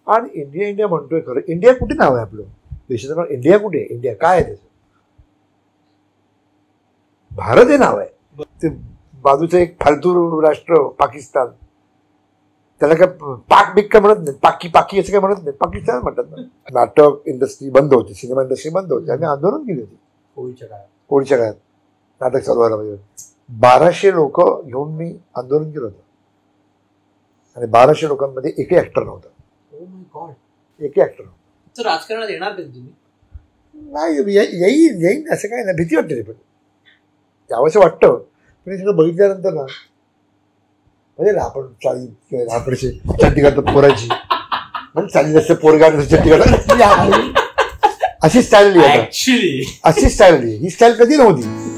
आणि India India म्हणतोय खरं. इंडिया कुठे नाव आहे आपलं देशाचं नाव? इंडिया कुठे आहे? इंडिया काय आहे त्याचं? भारत हे नाव आहे. ते बाजूचं एक फालतू राष्ट्र पाकिस्तान, त्याला काय पाक बिक काय म्हणत नाही, पाकी पाकी असं काय म्हणत नाही, पाकिस्तान म्हणतात ना. नाटक इंडस्ट्री बंद होती, सिनेमा इंडस्ट्री बंद होती. आम्ही आंदोलन केली होती होळीच्या काळात नाटक चालू व्हायला पाहिजे. 1200 लोक घेऊन मी आंदोलन केलं होतं आणि 1200 लोकांमध्ये एकही ऍक्टर नव्हता. एकही ऍक्टर नव्हता. राजकारणात येणार कधी तुम्ही? नाही, येईन असं काय नाही. भीती वाटते. पण यावंसं वाटतं, पण हे सगळं बघितल्यानंतर ना म्हणजे आपण चाळी आपल्याशी चड्डी घालतो पोराची, म्हणजे चाळी जसं पोरगा चड्डी घालतो अशी स्टाईल ऍक्च्युली, अशी स्टाईल. ही स्टाईल कधी नव्हती.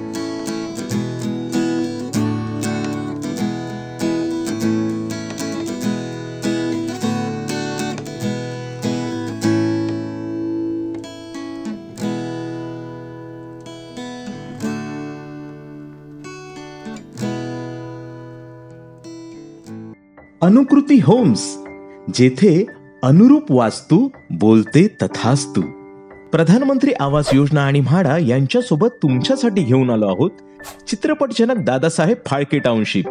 अनुकृती होम्स, जेथे अनुरूप वास्तू बोलते तथास्तु. प्रधानमंत्री आवास योजना आणि म्हाडा यांच्यासोबत तुमच्यासाठी घेऊन आलो आहोत चित्रपटजनक दादासाहेब फाळके टाउनशिप.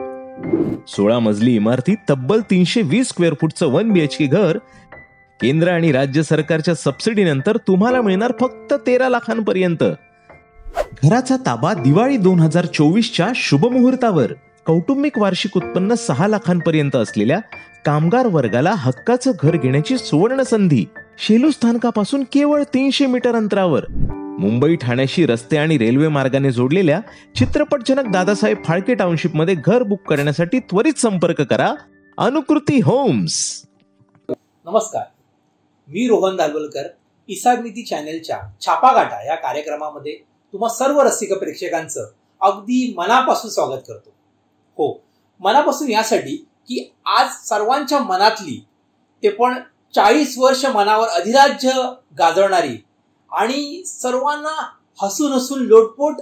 16 मजली इमारतीत तब्बल 320 स्क्वेअर फूटचं 1 BHK घर केंद्र आणि राज्य सरकारच्या सबसिडीनंतर तुम्हाला मिळणार फक्त 13 लाखांपर्यंत. घराचा ताबा दिवाळी 2024च्या शुभमुहूर्तावर. कौटुंबिक वार्षिक उत्पन्न 6 लाखांपर्यंत असलेल्या कामगार वर्गाला हक्काचं घर घेण्याची सुवर्ण संधी. शेलू स्थानकापासून केवळ 300 मीटर अंतरावर. मुंबई ठाण्याशी रस्ते आणि रेल्वे मार्गाने जोडलेल्या चित्रपटजनक दादासाहेब फाळके टाउनशिप मध्ये घर बुक करण्यासाठी त्वरित संपर्क करा. अनुकृती होम्स. नमस्कार, मी रोहन दालवलकर. ईसागनीती चॅनेलच्या छापागाठा या कार्यक्रमामध्ये तुम्हा सर्व रसिक प्रेक्षकांचं अगदी मनापासून स्वागत करतो. हो, मनापासून यासाठी की आज सर्वांच्या मनातली, ते पण 40 वर्ष मनावर अधिराज्य गाजवणारी आणि सर्वांना हसून हसून लोटपोट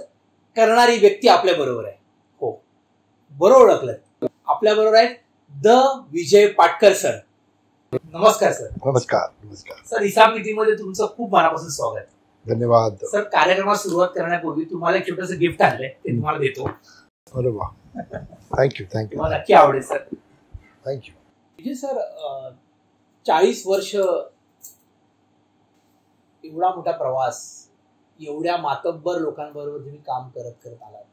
करणारी व्यक्ती आपल्या बरोबर आहे. हो, बरोबर ओळखलं. आपल्या बरोबर आहेत द विजय पाटकर सर. नमस्कार सर. नमस्कार. नमस्कार सर. ईसागनीतीमध्ये तुमचं खूप मनापासून स्वागत. धन्यवाद सर. कार्यक्रमात सुरुवात करण्यापूर्वी तुम्हाला एक छोटंसं गिफ्ट आणलंय, ते तुम्हाला देतो. अरे वा, थँक्यू. मला नक्की आवडेल सर. थँक्यू. विजय सर, 40 वर्ष एवढा मोठा प्रवास, एवढ्या मातब्बर लोकांबरोबर तुम्ही काम करत आलात.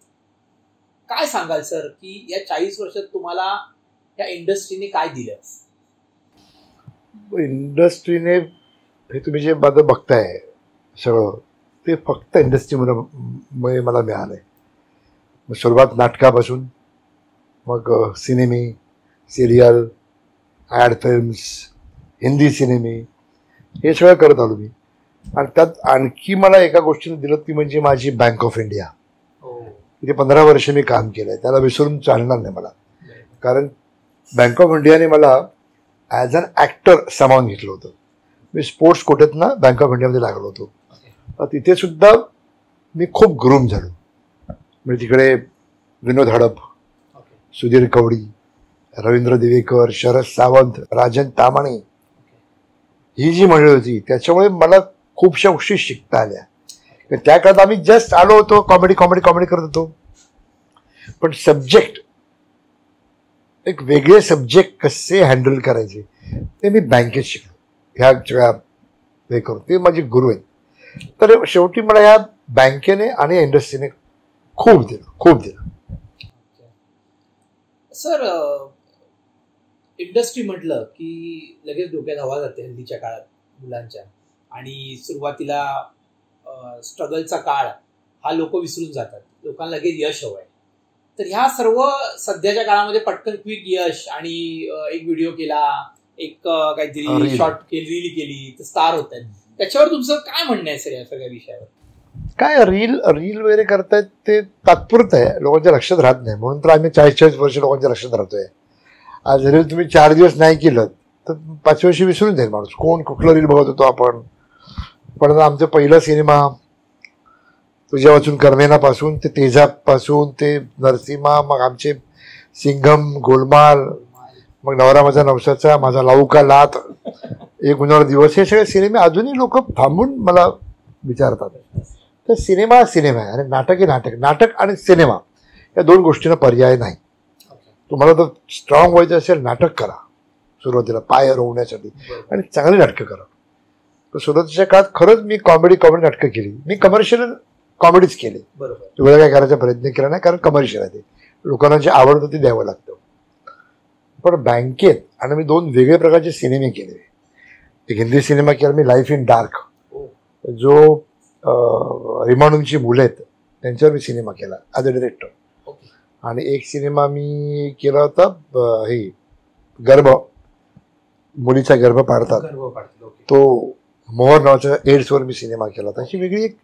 काय सांगाल सर की या 40 वर्षात तुम्हाला या इंडस्ट्रीने काय दिलं? इंडस्ट्रीने हे तुम्ही जे माझं बघताय सगळं, ते फक्त इंडस्ट्रीमुळे मला मिळालंय. सुरुवात नाटकापासून, मग सिनेमे, सिरियल, ॲड फिल्म्स, हिंदी सिनेमे, हे सगळं करत आलो मी. आणि त्यात आणखी मला एका गोष्टीने दिलं, ती म्हणजे माझी बँक ऑफ इंडिया. तिथे 15 वर्ष मी काम केलं आहे, त्याला विसरून चालणार नाही मला. कारण बँक ऑफ इंडियाने मला ॲज अन ॲक्टर सामावून घेतलं होतं. मी स्पोर्ट्स कोट्यात ना बँक ऑफ इंडियामध्ये लागलो होतो. तिथे सुद्धा मी खूप ग्रूम झालो. म्हणजे तिकडे विनोद हडप, सुधीर कवडी, रवींद्र दिवेकर, शरद सावंत, राजन तामाणे, ही जी मंडळी होती, त्याच्यामुळे मला खूपशा गोष्टी शिकता आल्या. त्या काळात आम्ही जस्ट आलो होतो, कॉमेडी करत होतो. पण सब्जेक्ट, एक वेगळे सब्जेक्ट कसे हँडल करायचे ते मी बँकेत शिकलो. ह्या सगळ्या हे करून, ते माझे गुरु आहेत. तर शेवटी मला ह्या बँकेने आणि इंडस्ट्रीने खूप दिलं. सर, इंडस्ट्री म्हटलं की लगेच डोक्यात हवा जाते हल्लीच्या काळात मुलांच्या. आणि सुरुवातीला स्ट्रगलचा काळ हा लोक विसरून जातात. लोकांना लगेच यश हवंय. तर ह्या सर्व सध्याच्या काळामध्ये पटकन क्विक यश आणि एक व्हिडिओ केला, एक काहीतरी शॉर्ट रील केली तर स्टार होत आहेत. त्याच्यावर तुमचं काय म्हणणं आहे सर या सगळ्या विषयावर? काय रील वगैरे करतायत ते तात्पुरतं आहे, लोकांच्या लक्षात राहत नाही. म्हणून तर आम्ही 40 वर्ष लोकांच्या लक्षात राहतोय. आज रील तुम्ही 4 दिवस नाही केलं तर 5व्या वर्षी विसरून जाईल माणूस कोण कुठलं रील बघत होतो आपण. पण आमचा पहिला सिनेमा तुझ्या वाचून कर्मेनापासून ते तेजापासून ते नरसिम्हा, मग आमचे सिंघम, गोलमाल, मग नवरा माझा नवसाचा, माझा लावू का लात, एक उन्हाळा दिवस, हे सगळे सिनेमे अजूनही लोक थांबून मला विचारतात. तर सिनेमा सिनेमा आहे आणि नाटक हे नाटक. नाटक आणि सिनेमा या दोन गोष्टींना पर्याय नाही. तुम्हाला जर स्ट्रॉंग व्हायचं असेल नाटक करा सुरुवातीला पाय रोवण्यासाठी, आणि चांगली नाटकं करा. तर सुरुवातीच्या काळात खरंच मी कॉमेडी नाटकं केली. मी कमर्शियल कॉमेडीच केली. वेगळं काय करायचा प्रयत्न केला नाही, कारण कमर्शियल आहे ते, लोकांना जे आवडतं ते द्यावं लागतं. पण बँकेत आणि मी दोन वेगळे प्रकारचे सिनेमे केले. एक हिंदी सिनेमा केला मी, लाईफ इन डार्क, जो रिमांडूंची मुलं आहेत त्यांच्यावर मी सिनेमा केला ॲज अ डिरेक्टर. आणि एक सिनेमा मी केला होता हे गर्भ, मुलीचा गर्भ पाडतात, तो मोहर नावाच्या एड्सवर मी सिनेमा केला होता. अशी वेगळी एक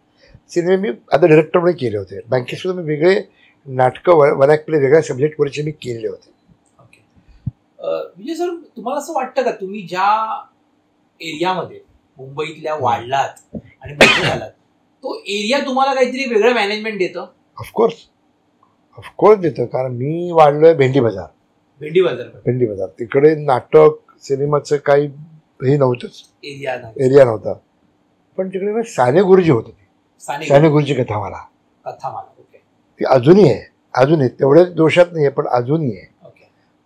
सिनेमे मी ॲज अ डिरेक्टर म्हणून केले होते. बँकेत सुद्धा मी वेगळे नाटकं वरॅक्टले वेगळ्या सब्जेक्टवरचे मी केलेले होते. विजय सर, तुम्हाला असं वाटतं का तुम्ही ज्या एरियामध्ये मुंबईतल्या वाढलात आणि मोठे झालात, तो एरिया तुम्हाला काहीतरी वेगळं मॅनेजमेंट देतं? ऑफकोर्स देतं, कारण मी वाढलोय भेंडी बाजार. तिकडे नाटक सिनेमाचं काही हे नव्हतंच, एरिया नव्हता. पण तिकडे साने गुरुजी होते. साने गुरुजी कथामाला ती अजूनही आहे, तेवढ्याच दोषात नाही आहे, पण अजूनही आहे.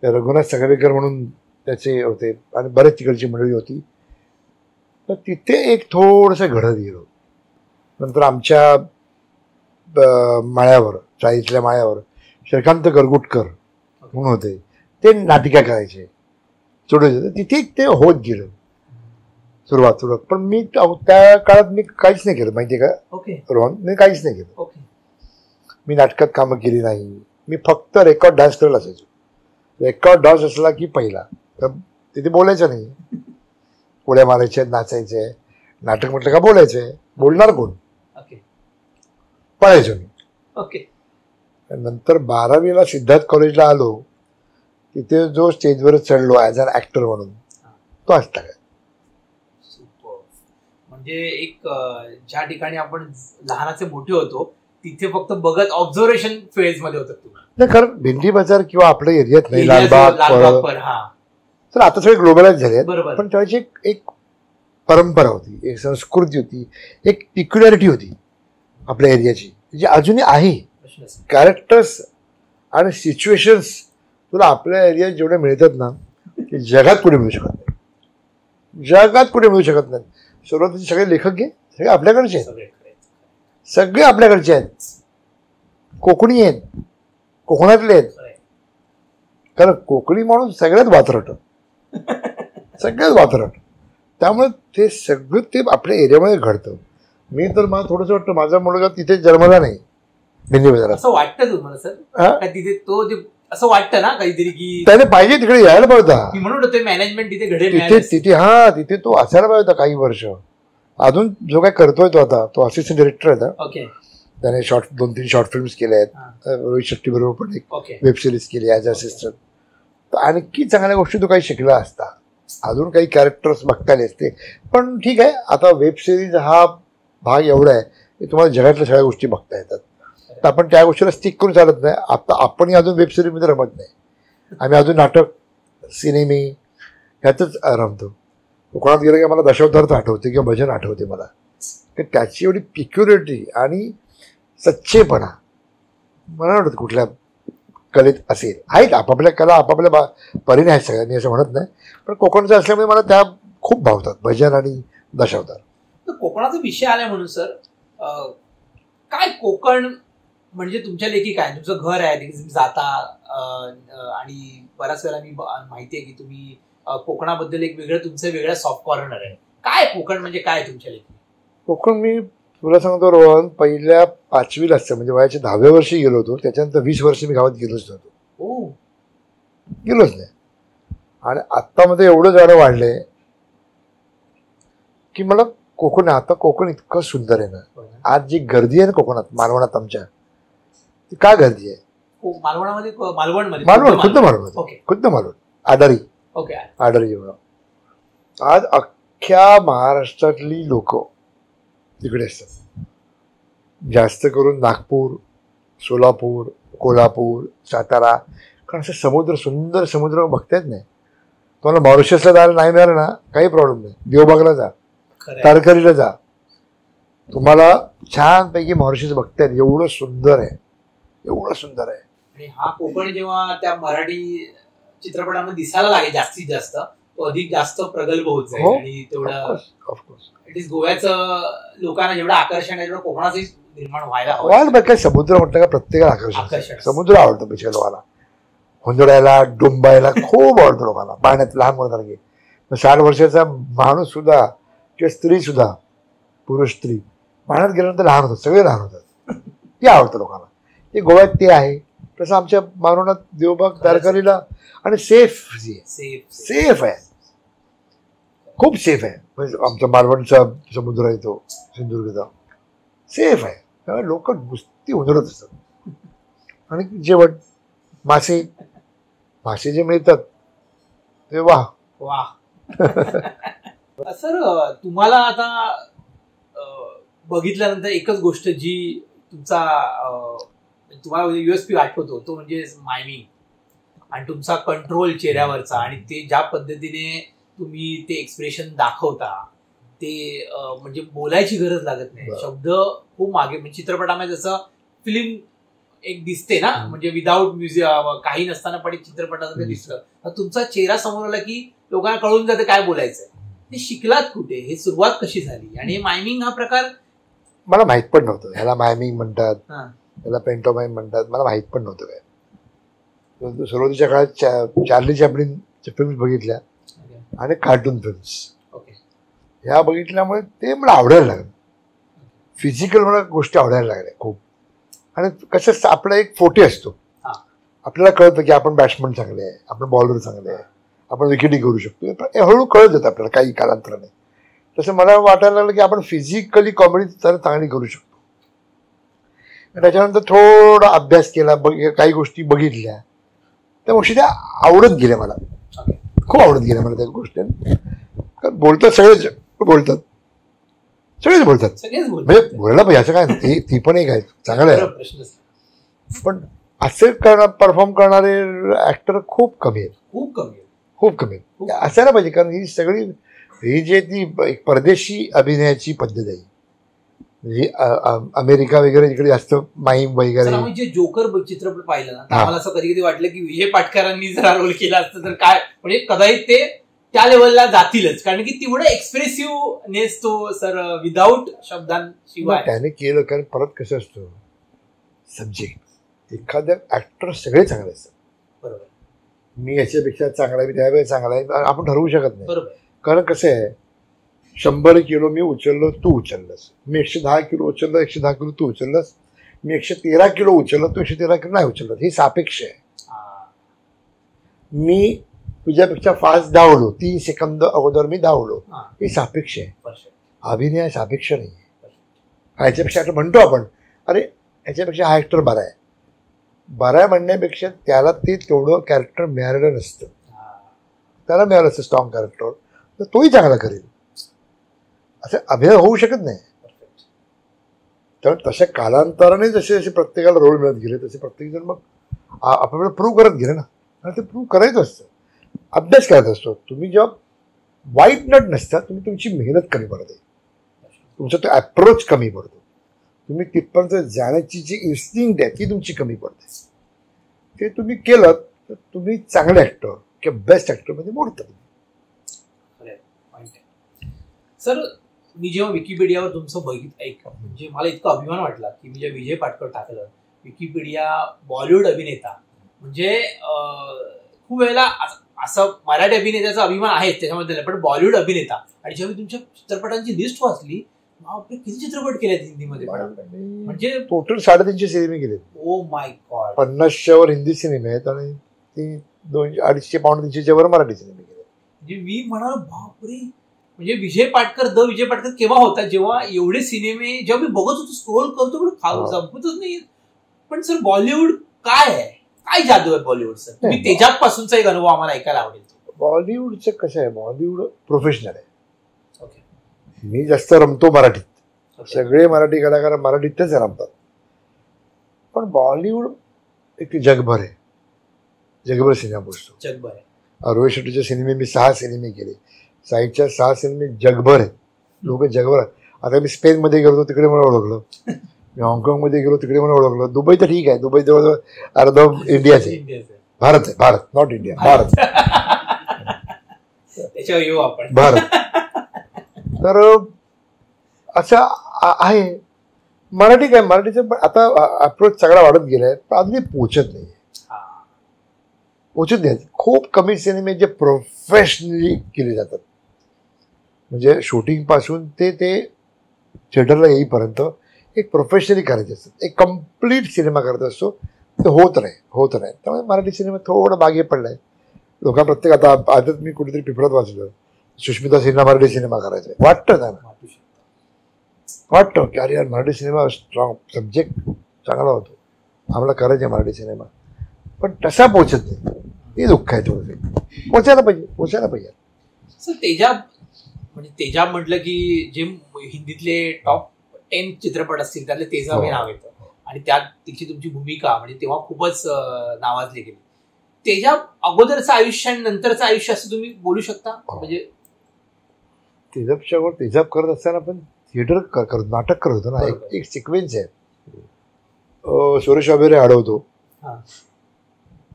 रघुनाथ सगळेकर म्हणून त्याचे होते आणि बरेच तिकडची मंडळी होती. तर तिथे एक थोडंसं घडत गेलो. नंतर आमच्या माळ्यावर, चाळीतल्या माळ्यावर श्रीकांत गरगुटकर म्हणून होते, ते नाटिका करायचे सोडायचे. तिथे ते होत गेलं सुरुवात. पण मी त्या काळात मी काहीच नाही केलं, माहिती आहे का रोहन, मी काहीच नाही केलं. मी नाटकात कामं केली नाही. मी फक्त रेकॉर्ड डान्स करायला असायचो. रेकॉर्ड डान्स असला की पहिला, तर तिथे बोलायचं नाही, उड्या मारायच्या, नाचायचे. नाटक म्हटलं का बोलायचंय, बोलणार कोण, पळायचो मी. नंतर 12वीला सिद्धार्थ कॉलेजला आलो, तिथे जो स्टेजवर चढलो ॲज अन ॲक्टर म्हणून, तो असता काय. म्हणजे एक ज्या ठिकाणी आपण लहानाचे मोठे होतो तिथे फक्त बघत ऑब्झर्वेशन फेज मध्ये होतात तुम्ही. नाही, कारण भेंडी बाजार किंवा आपल्या एरियात नाही, लालबाग, तर आता सगळे ग्लोबलाइज झाले आहेत. पण त्याची एक परंपरा होती, एक संस्कृती होती, एक पिक्युलॅरिटी होती आपल्या एरियाची, जी अजूनही आहे. कॅरेक्टर्स आणि सिच्युएशन्स तुला आपल्या एरियात जेवढे मिळतात ना, ते जगात कुठे मिळू शकत नाही, जगात कुठे मिळू शकत नाही. सुरुवातीचे सगळे लेखक घे, सगळे आपल्याकडचे आहेत, सगळे आपल्याकडचे आहेत, कोकणी आहेत, कोकणातले आहेत. कारण कोकणी माणूस सगळ्यात वात्रट, सगळ्यात वात्रट. त्यामुळे ते सगळं ते आपल्या एरियामध्ये घडतं. मी तर मला थोडंसं वाटतं माझा मुलगा तिथे जन्मला नाही, भेंडी बाजारात. असं वाटतं तुम्हाला सर तिथे, तो असं वाटतं ना काहीतरी की त्याने पाहिजे तिकडे यायला पाहिजे, म्हणून ते मॅनेजमेंट तिथे घडेल, तिथे तो असायला पाहिजे होता काही वर्ष. अजून जो काय करतोय तो आता, तो असिस्टंट डिरेक्टर आहे. त्याने 2-3 शॉर्ट फिल्म्स केल्या आहेत. रोहित शेट्टी बरोबर पण एक वेब सिरीज केली ॲज असिस्टंट. तर आणखी चांगल्या गोष्टी तो काही शिकला असता, अजून काही कॅरेक्टर्स बघता आले असते. पण ठीक आहे, आता वेब सिरीज हा भाग एवढा आहे की तुम्हाला जगातल्या सगळ्या गोष्टी बघता येतात. तर आपण त्या गोष्टीला स्टिक करून चालत नाही. आता आपणही अजून वेब सिरीजमध्ये रमत नाही, आम्ही अजून नाटक सिनेमे ह्यातच रमतो. कोकणात गेलं की मला दशावतार आठवते किंवा भजन आठवते मला, की त्याची एवढी पिक्युरिटी आणि सच्चेपणा मला वाटतं कुठल्या कलेत असेल. आहेत आपापल्या कला, आपापल्या परीने आहेत सगळ्यांनी, असं म्हणत नाही. पण कोकणचं असल्यामुळे मला त्या खूप भावतात, भजन आणि दशावतार. कोकणाचा विषय आला म्हणून सर, काय कोकण म्हणजे तुमच्या लेखी काय, तुमचं घर आहे, तुम्ही जाता, आणि बऱ्याच वेळा मी माहिती आहे की तुम्ही कोकणाबद्दल एक वेगळं तुमचं वेगळं सॉफ्ट कॉर्नर आहे. काय कोकण म्हणजे काय तुमच्या लेखी? कोकण मी तुला सांगतो रोहन, पहिल्या 5वीला असतं म्हणजे वयाच्या 10व्या वर्षी गेलो होतो. त्याच्यानंतर 20 वर्ष मी गावात गेलोच नव्हतो, गेलोच नाही. आणि आत्ता मध्ये एवढं झाडं वाढलंय की मला कोकण, आता कोकण इतकं सुंदर आहे ना. आज जी गर्दी आहे ना कोकणात, मालवणात आमच्या, ती का गर्दी आहे? मालवणामध्ये, खुद्द मालवण, आडारी एवढं. आज अख्ख्या महाराष्ट्रातली लोक तिकडे असतात, जास्त करून नागपूर, सोलापूर, कोल्हापूर, सातारा. कारण असं समुद्र, सुंदर समुद्र बघता येत नाही. तुम्हाला मॉरिशसला जायला नाही मिळालं ना काही प्रॉब्लेम नाही, देवबागला जा, खरंय. तारकर्लीला जा, तुम्हाला छानपैकी मॉरिशस बघता येईल. एवढं सुंदर आहे, एवढं सुंदर आहे. आणि हा कोकण जेव्हा त्या मराठी चित्रपटामध्ये दिसायला लागेल जास्तीत जास्त, तो अधिक जास्त प्रगल्भ होत जाईल. हो. आणि तेवढं ऑफकोर्स इट इज गोव्याचं लोकांना जेवढं आकर्षण आहे तेवढं कोकणाचंही निर्माण व्हायला हवं. वाल काय समुद्र म्हटलं का प्रत्येकाला आकर्षण. आकर्षण. समुद्र आवडतो बिचार लोकांना, हुंदडायला डुंबायला खूप आवडतो लोकांना, पाण्यात लहान मुलांना. 60 वर्षाचा माणूस सुद्धा किंवा स्त्री सुद्धा, पुरुष स्त्री पाण्यात गेल्यानंतर लहान होतात, सगळे लहान होतात. ते आवडतं लोकांना. ते गोव्यात ते आहे, तसं आमच्या मालवणात देवबाग तारकर्लीला. आणि सेफ सेफ आहे, खूप सेफ आहे. म्हणजे आमचा मालवणचा समुद्र आहे तो सिंधुदुर्गचा, सेफ आहे. त्यामुळे लोक नुसती उंदरत असतात. आणि जेवण मासे मासे जे मिळतात ते वा वा. सर तुम्हाला आता बघितल्यानंतर एकच गोष्ट जी तुमचा तुम्हाला USP आठवतो तो म्हणजे मायमिंग आणि तुमचा कंट्रोल चेहऱ्यावरचा, आणि ते ज्या पद्धतीने तुम्ही ते एक्सप्रेशन दाखवता ते म्हणजे बोलायची गरज लागत नाही. शब्द खूप मागे, म्हणजे चित्रपटामध्ये जसं फिल्म एक दिसते ना, म्हणजे विदाऊट म्युझिक काही नसताना पण चित्रपटाचं दिसतं, तुमचा चेहरा समोर आला की लोकांना कळून जाते काय बोलायचंय. हे शिकलात कुठे, हे सुरुवात कशी झाली, आणि मायमिंग हा प्रकार मला माहित पण नव्हतं. ह्याला मायमिंग म्हणतात, हा, त्याला पेंटोमाइम म्हणतात, मला माहित पण नव्हतं काय. सुरुवातीच्या काळात चार्ली चॅपलिनच्या फिल्म्स बघितल्या आणि कार्टून फिल्म्स ओके, ह्या बघितल्यामुळे ते मला आवडायला लागलं. फिजिकल मला गोष्टी आवडायला लागल्या खूप. आणि कसं आपला एक फोटे असतो, हा, आपल्याला कळतं की आपण बॅट्समन चांगले आहे, आपण बॉलर चांगले आहे, आपण विकेटी करू शकतो. हे हळूहळू कळत जातं आपल्याला काही कालांतराने. तसं मला वाटायला लागलं की आपण फिजिकली कॉमेडी तर चांगली करू शकतो. त्याच्यानंतर थोडा अभ्यास केला, काही गोष्टी बघितल्या, त्या गोष्टी त्या आवडत गेल्या मला, खूप आवडत गेल्या मला त्या गोष्टी. कारण बोलतात सगळेच, बोलतात सगळेच बोलतात, सगळेच म्हणजे बोलायला पाहिजे असं काय नाही. ती पण एक आहे, चांगलं आहे. प्रश्न पण असे परफॉर्म करणारे ऍक्टर खूप कमी आहेत, खूप कमी आहे. खूप कमी आहेत. असायला पाहिजे. कारण ही सगळी ही जी ती एक परदेशी अभिनयाची पद्धत आहे. म्हणजे अमेरिका वगैरे जिकडे जास्त माईम वगैरे. आम्ही जे जोकर चित्रपट पाहिलं ना, आम्हाला असं कधी कधी वाटलं की विजय पाटकरांनी जरा रोल केला असतं तर काय, म्हणजे कदाचित ते त्या लेवलला जातीलच, कारण की तेवढं एक्सप्रेसिव्हनेस तो सर विदाऊट शब्दांशिवाय त्याने केलं. कारण परत कसं असतं सब्जेक्ट, एखाद्या ऍक्टर सगळे चांगले असतात. बरोबर, मी याच्यापेक्षा चांगला आहे, मी त्यापेक्षा चांगला आहे, आपण ठरवू शकत नाही. बरोबर. कारण कसं आहे, 100 किलो मी उचललो, तू उचललंस. मी 110 किलो उचललं, 110 किलो तू उचललंस. मी 113 किलो उचललं, तू 113 किलो नाही उचललं. हे सापेक्ष आहे. मी तुझ्यापेक्षा फास्ट धावलो, 3 सेकंद अगोदर मी धावलो, हे सापेक्ष आहे. अभिनय सापेक्ष नाही आहे. ह्याच्यापेक्षा म्हणतो आपण अरे ह्याच्यापेक्षा हा ऍक्टर बरा आहे, बरा आहे म्हणण्यापेक्षा त्याला ते तेवढं कॅरेक्टर मिळालेलं नसतं. त्याला मिळालं असतं स्ट्रॉंग कॅरेक्टर, तर तोही चांगला करेल. असं अभिनय होऊ शकत नाही. त्यामुळे तशा कालांतराने जसे जसे प्रत्येकाला रोल मिळत गेले तसे प्रत्येकजण मग आपल्याला प्रूव्ह करत गेले ना. आणि ते प्रूव्ह करायचं असतं, अभ्यास करायचा असतो. तुम्ही जेव्हा वाईट नट नसता, तुम्ही तुमची मेहनत कमी पडते, तुमचा तो अप्रोच कमी पडतो, तुम्ही तिथपर्यंत जाण्याची जी इन्स्टिंक्ट आहे ती तुमची कमी पडते. ते तुम्ही केलं तर तुम्ही चांगले ऍक्टर किंवा बेस्ट ऍक्टरमध्ये मोडता. सर मी जेव्हा विकिपीडियावर तुमचं बघितलं, म्हणजे मला इतका अभिमान वाटला की मी जेव्हा विजय पाटकर टाकलं विकिपीडिया बॉलिवूड अभिनेता, म्हणजे खूप वेळेला असं मराठी अभिनेत्याचा अभिमान आहे त्याच्यामध्ये, पण बॉलिवूड अभिनेता. आणि जेव्हा तुमच्या चित्रपटांची लिस्ट वाचली, आपले किती चित्रपट केले हिंदीमध्ये, म्हणजे टोटल 350 सिनेमे केले. Oh my God. 50च्या वर हिंदी सिनेमे आहेत आणि 200-250 पाऊण 300च्या वर मराठी सिनेमे केले. म्हणजे मी म्हणाल बापरे, म्हणजे विजय पाटकर विजय पाटकर केव्हा होता, जेव्हा एवढे सिनेमे जेव्हा मी बघत होतो, स्क्रोल करतो पण संपतच नाही. पण सर बॉलिवूड काय आहे, काय जादू आहे बॉलिवूड सर? तुम्ही त्याच्यापासूनचा एक अनुभव आम्हाला ऐकायला आवडेल. बॉलिवूडचं कसं आहे, बॉलिवूड प्रोफेशनल आहे. ओके. मी जास्त रमतो मराठीत, सगळे मराठी कलाकार मराठीतच रमतात. पण बॉलिवूड एक जगभर आहे, जगभर सिनेमा पोचतो. जगभर आहे. रोहित शेट्टीचे सिनेमे मी 6 सिनेमे केले. साईडच्या 6 सिनेमे जगभर आहेत. लोक जगभर आहेत. आता मी स्पेनमध्ये गेलो तिकडे मला ओळखलं, मी हाँगकाँगमध्ये गेलो तिकडे मला ओळखलं. दुबई तर ठीक आहे, दुबई जवळ अर्ध इंडियाचे, भारत आहे, भारत नॉट इंडिया, भारत त्याच्यावर येऊ आपण. भारत. तर असं आहे. मराठी काय, मराठीचं पण आता अप्रोच सगळा वाढत गेलाय, पण अजूनही पोचत नाही. खूप कमी सिनेमे जे प्रोफेशनली केले जातात, म्हणजे शूटिंग पासून ते थिएटरला येईपर्यंत एक प्रोफेशनली करायचे असतात. एक कम्प्लीट सिनेमा करत असतो, ते होत नाही. त्यामुळे मराठी सिनेमा थोडं मागे पडलाय. लोकांना प्रत्येक आता आजच मी कुठेतरी पिपळत वाचलं, सुष्मिता सिन्हा मराठी सिनेमा करायचा वाटतं त्यांना, वाटतं की अरे यार मराठी सिनेमा स्ट्रॉंग, सब्जेक्ट चांगला होतो, आम्हाला करायचा मराठी सिनेमा, पण तसा पोचत नाही. हे दुःख आहे थोडंसं. पोचायला पाहिजे. सर तेजाब, म्हणजे तेजाब म्हटलं की जे हिंदीतले टॉप 10 चित्रपट असतील त्यातले तेजाब हे नाव येतं, आणि त्यात तिची तुमची भूमिका म्हणजे तेव्हा खूपच नावाजली गेली. तेजाब अगोदरचं आयुष्य आणि नंतरचं आयुष्य असं तुम्ही बोलू शकता? म्हणजे तेजाब करत असताना पण थिएटर करत, नाटक करत होतो ना. एक सिक्वेन्स आहे, सुरेश वगैरे अडवतो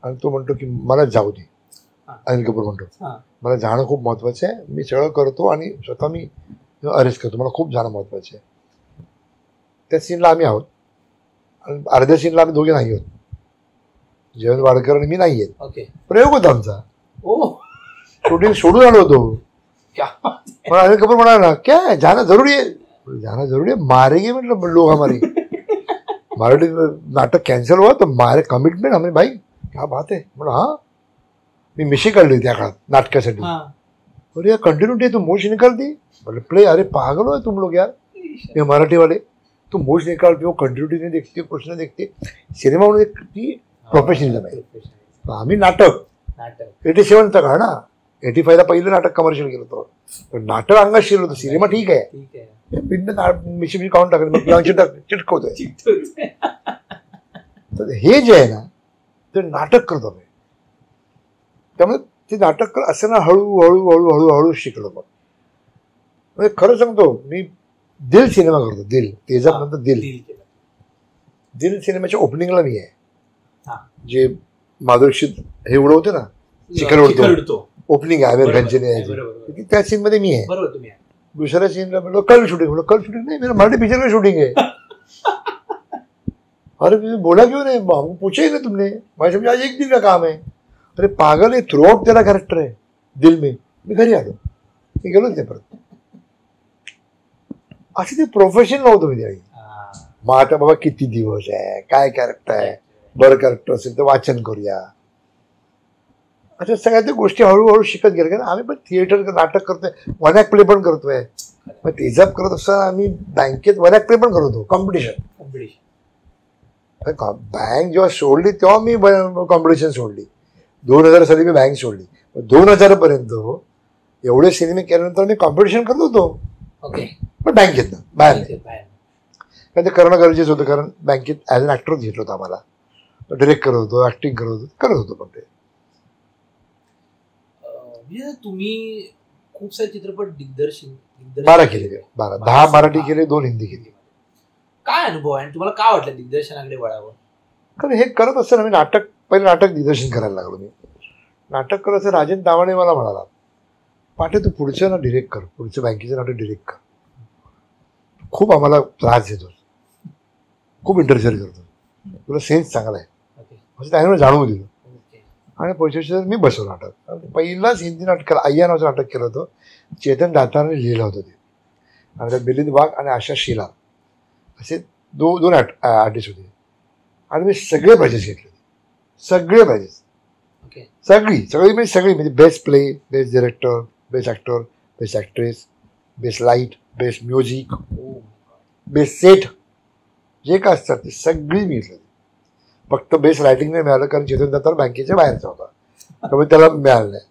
आणि तो म्हणतो की मला जाऊ दे. अनिल कपूर म्हणतो मला जाणं खूप महत्वाचं आहे, मी सगळं करतो आणि स्वतः मी अरेस्ट करतो, मला खूप जाणं महत्वाचं आहे. त्या सीनला आम्ही आहोत आणि अर्ध्या सीनला आम्ही दोघे नाही आहोत, जयवंत वाडकर आणि मी नाही आहेत. प्रयोग होता आमचा, शूटिंग सोडून आलो होतो. पण अनिल कपूर म्हणाला क्या जाना जरुरी आहे, मारेगे म्हटलं लोक हमारी. मराठी नाटक कॅन्सल हुआ तो मारे, कमिटमेंट हमें भाई, क्या बात आहे म्हणून. हा मी मिशी काढली त्या काळात नाटकासाठी. अरे यार कंटिन्यूटी तू मूछ निकालती बोले प्ले. अरे पागल हो तुम लोग यार, ये मराठी वाले, तू मूछ निकालती हो, कंटिन्यूटी नहीं देखते, कुछ नहीं देखते. सिनेमा म्हणून ती प्रोफेशनलिझम आहे. आम्ही नाटक 87चा काळ ना, 85ला पहिलं नाटक कमर्शियल केलं होतं, पण नाटक अंगात शिरलं होतं. सिनेमा ठीक आहे, मिशी काढून टाकले, चिटकवतोय. तर हे जे आहे ना ते नाटक करतो मी. त्यामुळे ते नाटक असताना हळूहळू शिकलो. मग म्हणजे खरं सांगतो, मी दिल सिनेमा करतो, दिल तेजाब नंतर दिल सिनेमाच्या ओपनिंगला मी आहे. जे माधुरी हे उडवते ना, चिकन उडतो, ओपनिंग आहे आमिर खानची नाही, त्या सीन मध्ये मी आहे. दुसऱ्या सीनला म्हणलं कल शूटिंग नाही, मेरा मराठी पिक्चर का शूटिंग है. अरे बोला क्यों नहीं, पूछा ही ना तुमने, मैं समझा आज एक दिन का काम है. अरे पागल आहे, थ्रू आउट त्याला कॅरेक्टर आहे दिल में. मी घरी आलो, मी गेलोच नाही परत. असे ते प्रोफेशन नव्हतं मी त्यावेळी. मग आता बाबा किती दिवस आहे, काय कॅरेक्टर आहे, बरं कॅरेक्टर असेल तर वाचन करूया. अशा सगळ्या त्या गोष्टी हळूहळू शिकत गेल्या. कारण आम्ही पण थिएटर नाटक करतोय, वन ॲक्ट प्ले पण करतोय. मग तेजाब करत असताना आम्ही बँकेत वन ॲक्ट प्ले पण करत होतो, कॉम्पिटिशन. बँक जेव्हा सोडली तेव्हा मी कॉम्पिटिशन सोडली. 2000 साली मी बँक सोडली. 2000 पर्यंत एवढे सिनेमे केल्यानंतर मी कॉम्पिटिशन करत होतो, पण बँकेत ना बाहेर नाही. कारण ते करणं गरजेचं होतं, कारण बँकेत ॲज अन ॲक्टरच घेतलं होतं आम्हाला. डिरेक्ट करत होतो, ॲक्टिंग करत होतो. पण ते तुम्ही खूप सारे चित्रपट दिग्दर्शन 12 केले, 10 मराठी केले, 2 हिंदी केले. काय अनुभव आहे आणि तुम्हाला काय वाटलं दिग्दर्शनाकडे वळावं? कारण हे करत असताना मी पहिलं नाटक दिग्दर्शन करायला लागलो. मी नाटक करत असताना राजन तावणे मला म्हणाला, पाटे तू पुढचं ना डिरेक्ट कर, पुढचं बँकेचं नाटक डिरेक्ट कर. खूप आम्हाला त्रास देतो, खूप इंटरफिअर करतो, तुला सेन्स चांगला आहे असं त्याने मला जाणवून दिलं. आणि पैशाचं मी बसवलं नाटक. पहिलाच हिंदी नाटक अय्या नावाचं नाटक केलं होतं, चेतन दातारने लिहिलं होतं ते. आणि त्यात मिलिंद वाघ आणि आशा शिला असे दोन आर्टिस्ट होते. आणि मी सगळे प्राइजेस घेतले, सगळे प्राइजेस, सगळी म्हणजे best play, best director, best actor, best actress, best light, best music, best set, जे काय असतात ते सगळी मी घेतलं. फक्त बेस्ट रायटिंग नाही मिळालं, कारण चेतन दत्तार बँकेच्या बाहेरचा होता, त्यामुळे त्याला मिळालं नाही.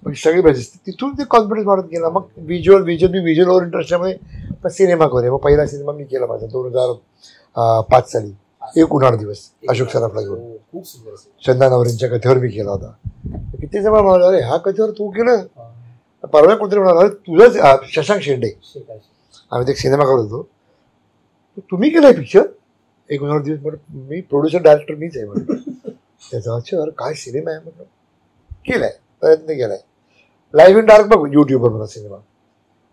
मग सगळी प्राइजेस, तिथून ते कॉन्फिडन्स वाढत गेला. मग व्हिज्युअलवर इंटरेस्ट त्यामुळे सिनेमा करूया. मग पहिला सिनेमा मी केला माझा 2005 साली, एक उन्हाळा दिवस, अशोक सराफला घेऊन. खूप सुंदर असेल. चंदा नवरेंच्या कथेवर मी केला होता. किती जमा म्हणाले, अरे हा कथेवर तू केलं. परवा कोणतरी म्हणाला, तुझंच शशांक शेंडे, आम्ही ते सिनेमा करत होतो, तुम्ही केलंय पिक्चर. एक 2 दिवस म्हटलं, मी प्रोड्युसर डायरेक्टर मीच आहे म्हटलं. त्याचा अच्छा अरे काय सिनेमा आहे म्हटलं. केलाय, प्रयत्न केलाय. लाईव्ह इन डार्क बघ युट्यूबवर मला सिनेमा,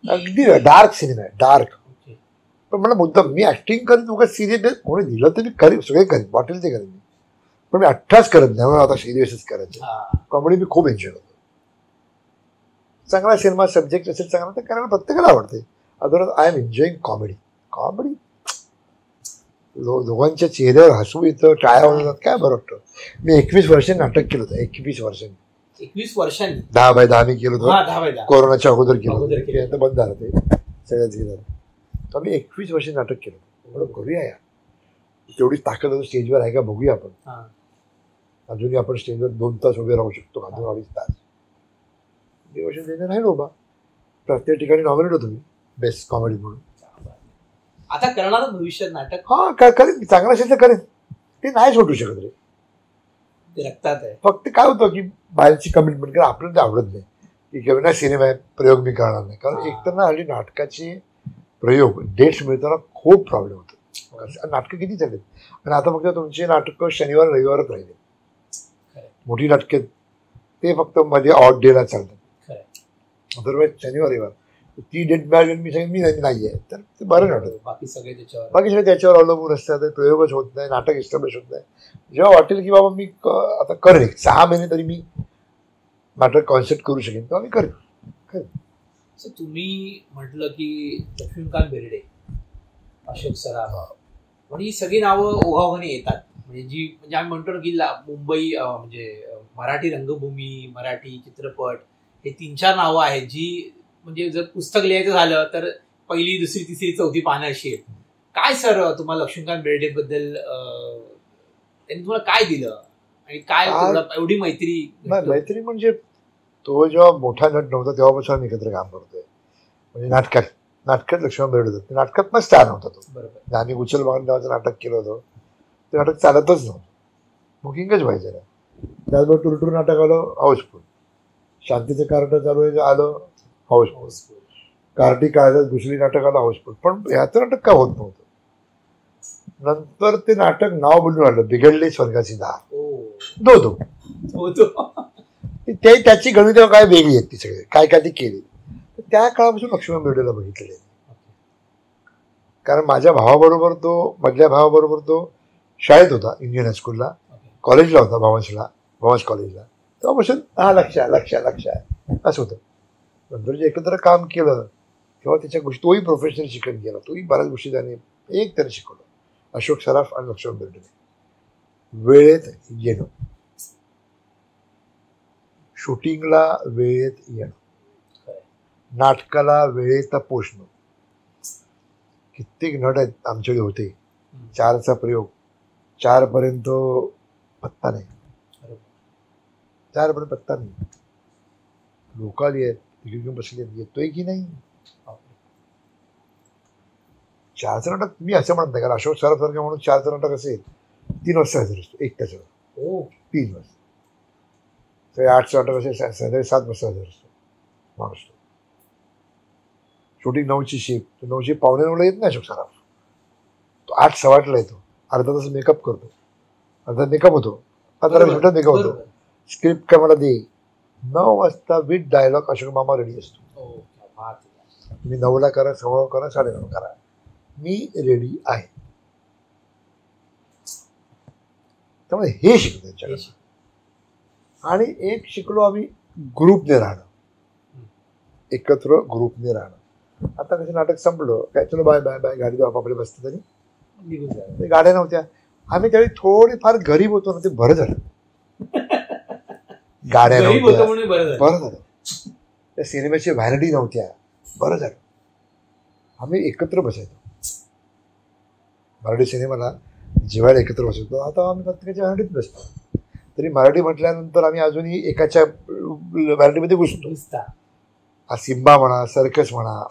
अगदी डार्क सिनेमा आहे, डार्क. पण मला मुद्दाम मी ऍक्टिंग करेन तुका सिरियस कोणी दिलं तर मी करीन, सगळे करेन, वाटेल ते करेन मी. पण मी अठ्ठाच करत नाही, मला आता सिरियसच करायचं. कॉमेडी मी खूप एन्जॉय करतो. चांगला सिनेमा सब्जेक्ट असेल चांगला तर करायला प्रत्येकाला आवडते. Otherwise I am enjoying comedy. Comedy दोघांच्या चेहऱ्यावर हसू येतं, टाळ्या होतात, काय बरं वाटतं. मी 21 वर्षांनी नाटक केलं होतं. 21 वर्षांनी 10x10 मी केलं होतं. कोरोनाच्या अगोदर केलं होतं, आता बंद झालं ते सगळ्याच गेलं. तर मी 21 वर्ष नाटक केलं होतं. करूया यार, तेवढी ताकद होतं स्टेजवर आहे का बघूया आपण. अजूनही आपण स्टेजवर 2 तास उभे राहू शकतो का, 2-2.5 तास. वर्ष त्याने राहिलो बा. प्रत्येक ठिकाणी नॉमिनेट होतो मी बेस्ट कॉमेडी म्हणून. आता करणार भविष्यात नाटक? हा करेन, चांगला असेल तर करेन. ते नाही सुटू शकत रे, ते रक्तात आहे. फक्त काय होतं की बाहेरची कमिटमेंट कारण आपल्याला ते आवडत नाही की किंवा सिनेमा आहे प्रयोग मी करणार नाही. कारण एकतर ना हल्ली नाटकाचे प्रयोग डेट्स मिळताना खूप प्रॉब्लेम होतो. नाटकं किती चालेल. आणि आता फक्त तुमची नाटकं शनिवार रविवारच राहिले. मोठी नाटके ते फक्त मध्ये ऑड डेला चालतात. अदरवाईज शनिवार रविवार ती डेट मिळाली मी सांगेन मी नाही आहे तर ते बरं नाटक. बाकी सगळे त्याच्यावर अवलंबून असतात. प्रयोगच होत नाही, नाटक एस्टॅब्लिश होत नाही. जेव्हा वाटेल की बाबा मी आता करेन 6 महिने तरी मी नाटक कॉन्सेप्ट करू शकेन तेव्हा मी करेन. तुम्ही म्हटलं की लक्ष्मीकांत बेर्डे, अशोक सराफ, म्हणजे ही सगळी नावं ओघाओघाने येतात. म्हणजे आम्ही म्हणतो की मुंबई म्हणजे मराठी रंगभूमी, मराठी चित्रपट हे 3-4 नावं आहेत जी म्हणजे जर पुस्तक लिहायचं झालं तर 1ली, 2री, 3री, 4थी पानं अशी आहेत. काय सर तुम्हाला लक्ष्मीकांत बेर्डे बद्दल त्यांनी तुम्हाला काय दिलं आणि काय एवढी मैत्री म्हणजे तो जेव्हा मोठा नट नव्हता तेव्हापासून आम्ही एकत्र काम करतोय. म्हणजे नाटकात लक्ष्मण बेर्डे होतं. नाटकात पण स्टार नव्हता तो. बरोबर. आम्ही उचल बांधून नावाचं नाटक केलं होतं. ते नाटक चालतच नव्हतं, बुकिंगच व्हायचं नाही. त्याचबरोबर टुरटूर नाटक आलं हाऊसफुल. शांतीचं कार्ट चालू आलं हाऊसफुल. कार्टी काळजात दुसरी नाटक आलं हाऊसफुल. पण ह्याचं नाटक का होत नव्हतं. नंतर ते नाटक नाव बदलून आलं बिघडले स्वर्गाची दार. ते त्याची गणित काय वेगळी आहेत ती सगळे काय काय ती केली. त्या काळापासून लक्ष्मण बेर्डेला बघितलेले. कारण माझ्या भावाबरोबर मधल्या भावाबरोबर तो शाळेत होता, इंडियन हायस्कूलला. कॉलेजला होता भावांश कॉलेजला. तेव्हापासून लक्ष असं होतं. नंतर जे एकत्र काम केलं तेव्हा त्याच्या गोष्टी तोही प्रोफेशनल शिकत गेला. तोही बऱ्याच गोष्टी त्याने शिकवलं. अशोक सराफ आणि लक्ष्मण बेर्डे. वेळेत येणं, शूटिंगला वेळेत येणं, नाटकाला वेळेत पोचणं. कित्येक नट आहेत आमच्याकडे होते. 4चा प्रयोग 4 पर्यंत पत्ता नाही. 4 पर्यंत पत्ता नाही. लोक आली आहेत तिकडे घेऊन बसले, येतोय की नाही. 4चं नाटक मी असं म्हणत नाही कारण अशोक सराफ सारखं म्हणून 4चं नाटक असेल 3 वाजता हजर असतो. 1 तासावर 3 वाजता. 8चं नाटक असेल संध्याकाळी 7 वाजता हजर असतो माणूस. शूटिंग 9ची शिफ्ट, 9ची 9:45 येत नाही अशोक सराफ. तो 8:15 येतो. अर्धा तास मेकअप करतो, अर्धा मेकअप होतो, 15 मिनिटात मेकअप होतो. स्क्रिप्ट का मला दे. 9 वाजता विथ डायलॉग अशोक मामा रेडी असतो. मी 9ला करा, 9:15 करा, 9:30 करा, मी रेडी आहे. त्यामुळे हे शिकलो त्यांच्याकडे. आणि एक शिकलो आम्ही ग्रुपने राहणं, एकत्र ग्रुपने राहणं. आता कसं नाटक संपलं काय चलो बाय बाय बाय गाडी आपापले बसतं तरी निघून जायला. गाड्या नव्हत्या. आम्ही त्यावेळी थोडीफार गरीब होतो ना, ते बरं झालं. गाड्या नव्हत्या, बरं झालं. त्या सिनेमाची व्हॅनिटी नव्हत्या, बरं झालं. आम्ही एकत्र बसायचो मराठी सिनेमाला जेवायला एकत्र बसायचो. आता आम्ही प्रत्येकाच्या व्हॅनिटीत बसतो. तरी मराठी म्हटल्यानंतर आम्ही अजूनही एकाच्या व्हॅनिटीमध्ये घुसतो. सिम्बा म्हणा, सर्कस म्हणा,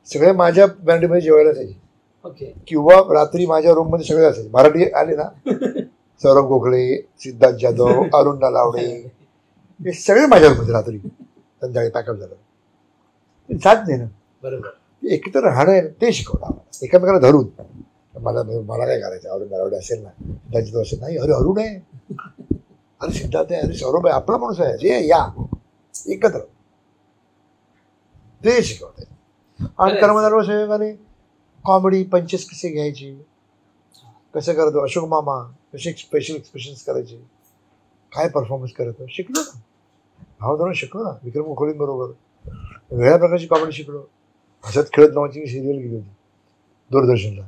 सगळे माझ्या व्हॅनिटीमध्ये जेवायला असायचे. किंवा रात्री माझ्या रूममध्ये सगळे असायचे. मराठी आले ना सौरभ गोखले, सिद्धार्थ जाधव, अरुण नलावडे हे सगळे माझ्यावर होते. रात्री संध्याकाळी पॅकअप झालं जात नाही ना. बरोबर. एकत्र राहणं आहे ते शिकवलं आम्हाला, एकमेकाला धरून. मला काय करायचं, अरुण नलावडे असेल ना, सिद्धार्थ जाधव असेल नाही, अरे अरुण आहे, अरे सिद्धार्थ आहे, अरे सौरभ आहे, आपला माणूस आहे, जे या एकत्र ते शिकवते. आणि कर्मधारय सहयोगाने कॉमेडी पंचेस कसे घ्यायची, कसं करतो अशोक मामा, कसे स्पेशल एक्सप्रेशन्स करायचे, काय परफॉर्मन्स करायचं शिकलो ना. भाव धरून शिकलो ना. विक्रम गोखलेंबरोबर वेगळ्या प्रकारची कॉमेडी शिकलो. हसत खेळत नावाची सिरियल गेली होती दूरदर्शनला.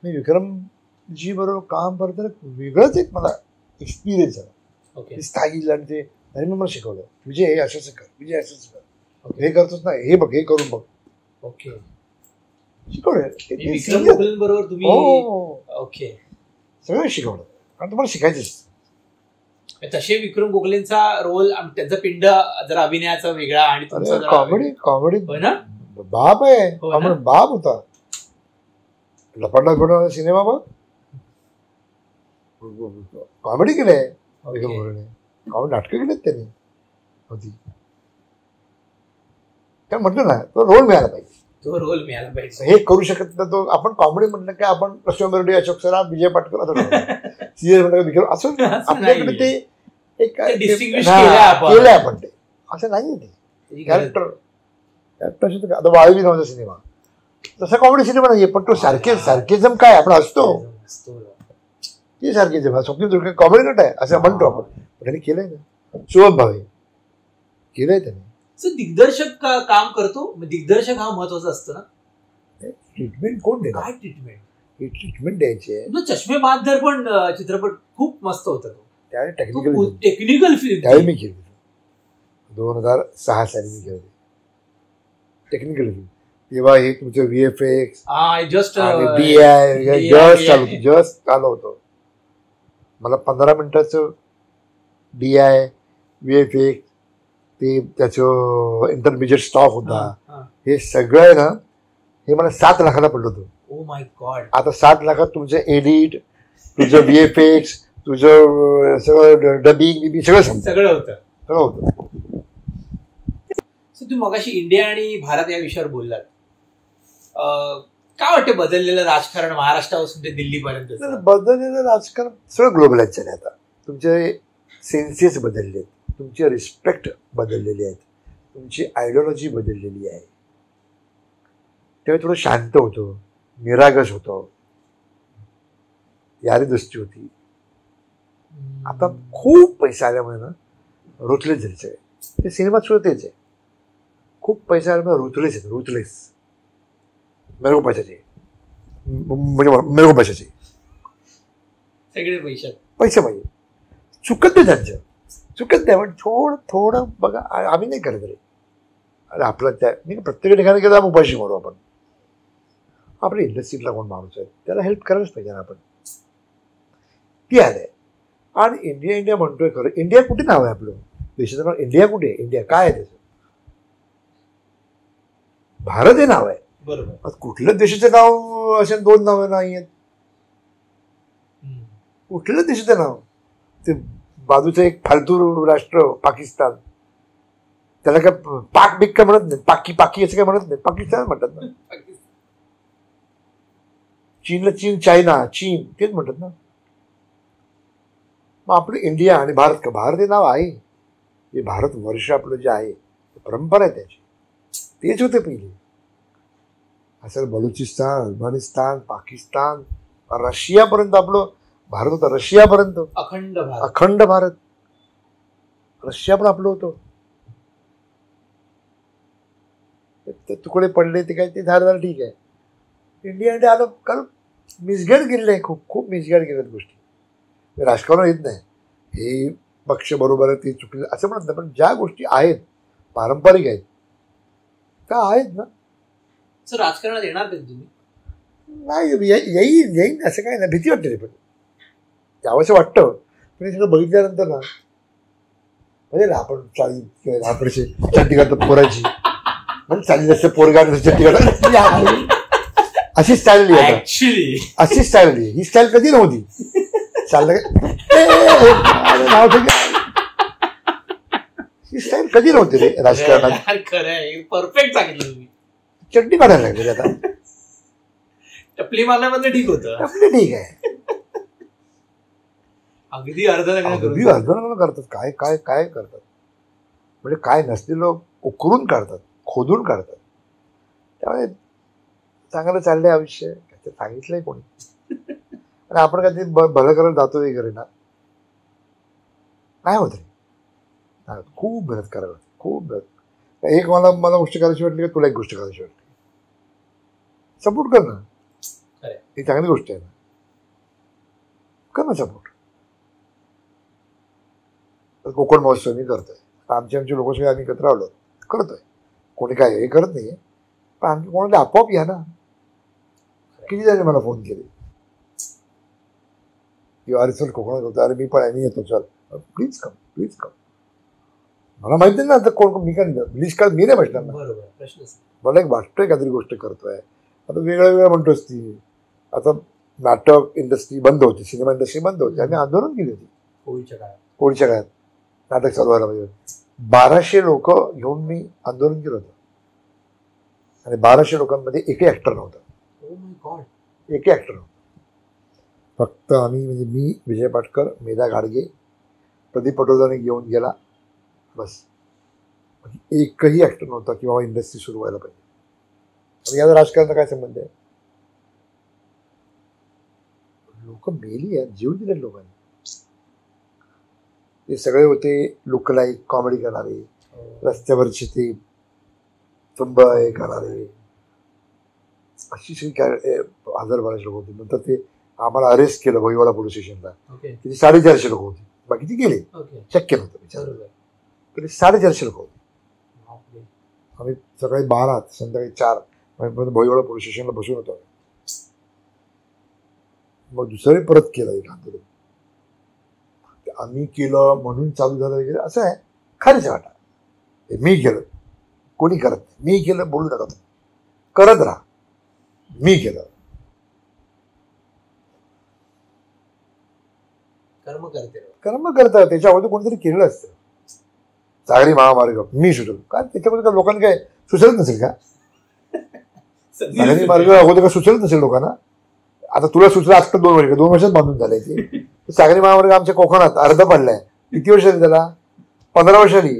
मी विक्रमजी बरोबर काम करताना वेगळंच एक मला एक्सपिरियन्स झाला. स्टाईल आणि ते त्यांनी मला शिकवलं, विजय हे असंच कर, विजय असंच कर, हे करतोच ना, हे बघ, हे करून बघ. ओके. शिकवलं बरोबर तुम्ही. ओके. सगळं शिकवलं कारण तुम्हाला शिकायचंच. तसे विक्रम गोखलेंचा रोल, त्यांचा पिंड जरा अभिनयाचा वेगळा आणि कॉमेडी बाप आहे. बाप होता. लपाटा सिनेमा बघ, कॉमेडी केलंय विक्रम गोखलेने, कॉमेडी नाटकं केलेत त्यांनी होती. काय म्हटलं ना, तो रोल मिळाला पाहिजे, तो रोल मिळाला पाहिजे. हे करू शकत ना तो. आपण कॉमेडी म्हटलं की आपण कृष्ण बेर्डे, अशोक सराफ, विजय पाटकर असं सिरियल म्हटलं विक्रम असं आपल्याकडे ते एक केलंय आपण, ते असं नाही. ते कॅरेक्टर आता वाळवी नावाचा सिनेमा तसा कॉमेडी सिनेमा नाहीये, पण तो सारखेजम काय आपण असतो ते सारखेजम. स्वप्नील कॉमेडी नट आहे असं म्हणतो आपण, त्यांनी केलंय ना. शुभम भावे केलंय त्यांनी. दिग्दर्शक काम करतो, दिग्दर्शक हा महत्वाचा असतो ना. ट्रीटमेंट कोण देणार, काय ट्रीटमेंट, ही ट्रीटमेंट द्यायची. चष्मे बांधर पण चित्रपट खूप मस्त होता तो. त्यावेळी टेक्निकल फिल्म त्यावेळी मी केली 2006 साली मी केली टेक्निकल फिल्म. तेव्हा हे तुमचं VFX जस्ट चालू होतं. मला 15 मिनिटाचं DI VFX ते त्याचं इंटरमिजिएट स्टॉक होता, हे सगळं आहे ना, हे मला 7 लाखाला पडलं होतं. Oh my God. आता 7 लाखात तुमचं एडिट, तुझं VFX, तुझं सगळं डबिंग सगळं होतं. तुम्ही मगाशी इंडिया आणि भारत या विषयावर बोललात. काय वाटतं बदललेलं राजकारण महाराष्ट्रापासून ते दिल्लीपर्यंत? बदललेलं राजकारण सगळं ग्लोबलाइज झालं. आता तुमचे सेन्सेस बदलले, तुमची रिस्पेक्ट बदललेली आहेत, तुमची आयडिओलॉजी बदललेली आहे. तेव्हा थोडं शांत होतो, निरागस होतो, यारी दोस्ती होती. आता खूप पैसा आल्यामुळे ना रुथलेस झाले सगळे. ते सिनेमात सुद्धा तेच आहे, खूप पैसा आल्यामुळे रुथलेस मेरे को पैशाचे, म्हणजे मेरे को पैशाचे सगळे पैसे पाहिजे. चुकत नाही त्यांचं, चुकत नाही, पण थोडं बघा. आम्ही नाही करत रे. अरे आपलं त्या मी प्रत्येक ठिकाणी गेला उपाशी मारू आपण. आपल्या इंडस्ट्रीतला कोण माणूस आहे त्याला हेल्प करायलाच पाहिजे ना आपण. ती आलंय. आणि इंडिया म्हणतोय खरं. इंडिया कुठे नाव आहे आपलं देशाचं नाव? इंडिया कुठे आहे? इंडिया काय आहे त्याचं? भारत हे नाव आहे. बरोबर. कुठल्या देशाचं नाव असे 2 नावं नाही आहेत. कुठल्या देशाचं नाव? ते बाजूचं एक फालतू राष्ट्र पाकिस्तान, त्याला काय पाक बिक काय म्हणत नाही, पाकी असं काय म्हणत नाही, पाकिस्तान म्हणतात ना. चीनला चायना तेच म्हणतात ना. मग आपलं इंडिया आणि भारत हे नाव आहे. हे भारत वर्ष आपलं जे आहे परंपरा आहे त्याची, तेच होते पहिले. असं बलुचिस्तान, अफगाणिस्तान, पाकिस्तान, रशियापर्यंत आपलं भारत होता. रशियापर्यंत अखंड भारत. रशिया पण आपलं होतं. ते तुकडे पडले ते काय ते झालं ठीक आहे. इंडिया आलं कारण मिसगाईड केलेलं आहे. खूप मिसगाईड केल्यात गोष्टी. राजकारण येत नाही, हे पक्ष बरोबर आहे ते चुकले असं म्हणत नाही, पण ज्या गोष्टी आहेत पारंपरिक आहेत त्या आहेत ना. राजकारणात येणार तुम्ही? नाही, येईन असं काय नाही. भीती वाटते रे, पण यावंसं वाटतं. पण हे सगळं बघितल्यानंतर ना म्हणजे आपण आपल्याशी चड्डी घालतो पोराची, म्हणजे चालली असते पोरगा चड्डी घालतो अशी स्टाईल. ही स्टाईल कधी नव्हती. चाललं नाव ठेक ही स्टाईल कधी नव्हती रे राजकारणात. खरंय, परफेक्ट सांगितलं तुम्ही. चड्डी काढायला लागली आता. टपली मारल्यामध्ये ठीक होतं. टपली ठीक आहे. अगदी अर्धनग्न करतात. काय काय काय करतात म्हणजे काय नसलेलं उकरून काढतात, खोदून काढतात. त्यामुळे चांगलं चाललंय आयुष्य. ते सांगितलंय कोणी आणि आपण काय ते भलं करायला जातो वगैरे ना, नाही होत रे. खूप मेहनत करायला, खूप मेहनत. एक मला गोष्ट करायची वाटली का तुला एक गोष्ट करायची वाटली, सपोर्ट कर ना. ही चांगली गोष्ट आहे ना, कर ना सपोर्ट. कोकण महोत्सव मी करतोय. आमची लोक सगळे आम्ही एकत्र आलो करतोय. कोणी काय हे करत नाहीये, पण आमची कोणाला आपोआप या ना. किती जणांनी मला फोन केले की अरे चल कोकणात होतं, अरे मी पण आहे, मी येतो, चल प्लीज कम, प्लीज कम. मला माहिती नाही ना आता कोण, मी काय प्लीज का मी नाही बसणार ना. मला एक वाटतोय काहीतरी गोष्ट करतोय. आता वेगळं म्हणतोच ती. आता नाटक इंडस्ट्री बंद होती, सिनेमा इंडस्ट्री बंद होती. आम्ही आंदोलन केली होती होळीच्या काळात. नाटक चालू व्हायला पाहिजे. 1200 लोक घेऊन मी आंदोलन केलं होतं आणि 1200 लोकांमध्ये एकही ऍक्टर नव्हता. एकही ऍक्टर नव्हता. फक्त आम्ही म्हणजे मी, विजय पाटकर, मेधा गाडगे, प्रदीप पटोदाने घेऊन गेला, बस. एकही ऍक्टर नव्हता की बाबा इंडस्ट्री सुरू व्हायला पाहिजे. आणि याचा राजकारणाचा काय संबंध आहे? लोक मेली आहेत, जीव दिले लोकांनी. ते सगळे होते लुकलाईक, कॉमेडी करणारे, रस्त्यावरचे ते तुंब हे करणारे, अशी सगळी काय 1000-1200 लोक होती. नंतर ते आम्हाला अरेस्ट केलं भोईवाडा पोलीस स्टेशनला. किती 450 लोक होती, बाकी ती गेले, शक्य नव्हतं विचार. 450 लोक होते. आम्ही सकाळी 12 संध्याकाळी 4 भोईवाडा पोलीस स्टेशनला बसून होतो. मग दुसरे परत केलं एक आंदोलन. आम्ही केलं म्हणून चालू झालं वगैरे असं आहे. खरंच वाटा मी केलं, कोणी करत नाही. मी केलं बोलू नका, करत राहा. मी केलं, कर्म करता. त्याच्या अगोदर कोणीतरी केलेलं असतं. सागरी महामार्ग मी सुचवलं का, त्याच्यामध्ये लोकांना काय सुचलत नसेल का? सागरी मार्ग अगोदर का सुचलत नसेल लोकांना? आता तुला सुचलं आजकाल 2 वर्ष, 2 वर्षात बांधून झालंय ते. सागरी महामार्ग आमच्या कोकणात अर्ध पडलाय. किती वर्षांनी त्याला? 15 वर्षांनी,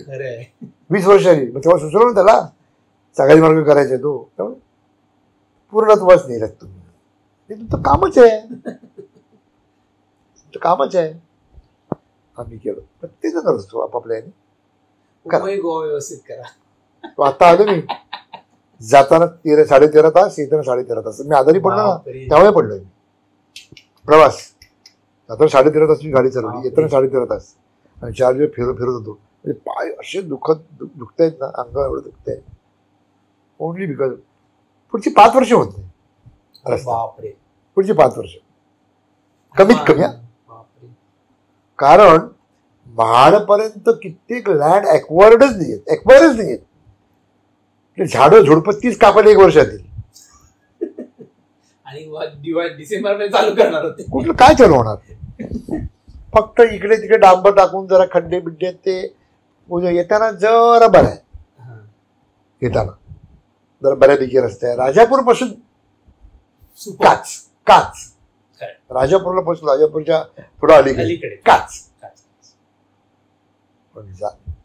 20 वर्षांनी. मग तेव्हा सुचवलं ना त्याला सागरी मार्ग करायचा तो. त्यामुळे पूर्णत्वाच नाही लागत तुम्ही. हे तुमचं कामच आहे, कामच आहे. आम्ही केलं, प्रत्येक जण करत असतो आपापल्या याने. व्यवस्थित करा. आता आलो मी जाताना 13-13.5 तास, येताना 13.5 तास. मी आजारी पडलो ना, त्यामुळे पडलोय मी. प्रवास जाताना 13.5 तास मी गाडी चालवली, येताना 13.5 तास. आणि 4 दिवस फिरत होतो. म्हणजे पाय असे दुखतायत ना, अंग एवढं दुखतंय ओनली बिकॉज पुढची 5 वर्ष होत नाही. पुढची 5 वर्ष कमीत कमी. कारण महाडपर्यंत कित्येक लँड ॲक्वायर्डच नाहीयेत. झाडं झुडपत्तीच कापायला 1 वर्ष जातील. आणि डिसेंबर चालू करणार होते. कुठलं काय चालू होणार? फक्त इकडे तिकडे डांबर टाकून जरा खड्डे बिड्डे ते येताना जरा बरं आहे. येताना जरा बऱ्यापैकी रस्ते आहे. राजापूर पासून काच राजापूरला पोहोचलो, राजापूरच्या पुढे अलीकडे काच.